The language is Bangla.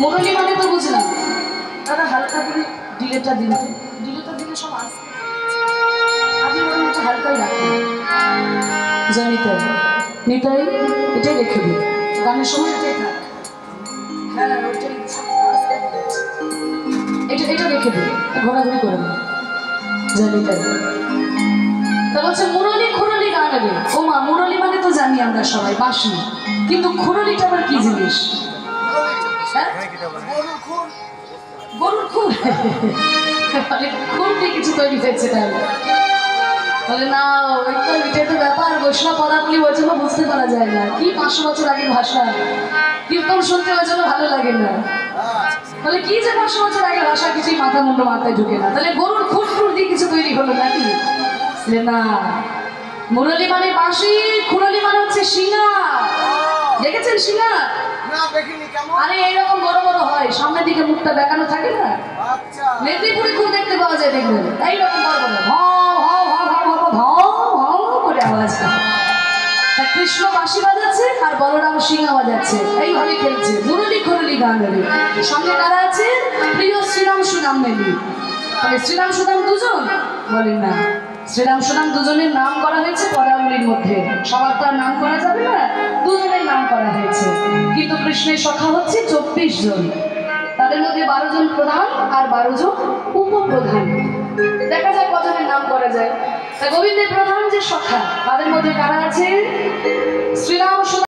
মুরলী মানে তো বুঝলাম দাদা, হালকা করে ডিলেটা দিন, ডিলেটা দিলে সব আসবে, আপনি ওর মতো হালকাই রাখবেন। জানিতাই নিতাই এটাই রেখে দিন, গানের সময় এটাই থাক। হ্যাঁ ওইটাই, এটা রেখে দিন, ঘোরাঘুরি করে না। জানিতাই তা বলছে মুরলী খুরলী গান গাবে। ও মা, মুরলী মানে তো জানি আমরা সবাই বাঁশি, কিন্তু খুরলীটা আবার কি জিনিস? গরুর খুর, খুরটি কিছু তৈরি হয়েছে তাহলে না, ওইটা তো ব্যাপার। বৈষ্ণব পদাবলী ওই জন্য বুঝতে পারা যায় না, কি 500 বছর আগের ভাষা, কীর্তন শুনতে ওই জন্য ভালো লাগে না। তাহলে কি যে 500 বছর আগের ভাষা, কিছুই মাথা মুন্ড মাথায় ঢুকে না। তাহলে গরুর খুর খুর দিয়ে কিছু তৈরি হলো নাকি? না, মুরলী মানে বাঁশি, খুরলী মানে হচ্ছে শিঙা। দেখেছেন শিঙা? আরে এইরকম বড় বড় হয়, সামনের দিকে মুখটা দেখানো থাকে না, মেদিনীপুরে খুব দেখতে পাওয়া যায়। দেখবেন এইরকম বড় বড় করে আওয়াজ। কৃষ্ণ বাঁশি বাজাচ্ছে আর বলরাম শিঙা বাজাচ্ছে, এইভাবে খেলছে মুরলী খুরলী গান গাবে। সঙ্গে কারা আছে? প্রিয় শ্রীরাম সুদাম মেলি। মানে শ্রীরাম সুদাম দুজন বলেন না, শ্রীরাম সুদাম দুজনের নাম করা হয়েছে পদাবলীর মধ্যে। সবার তো আর নাম করা যাবে না, দুজনের নাম করা হয়েছে। কিন্তু কৃষ্ণের সখা হচ্ছে 24 জন, তাদের মধ্যে 12 জন প্রধান আর 12 জন উপপ্রধান। দেখা যায় কজনের নাম করা যায়। তা গোবিন্দের প্রধান যে সখা, তাদের মধ্যে কারা আছে?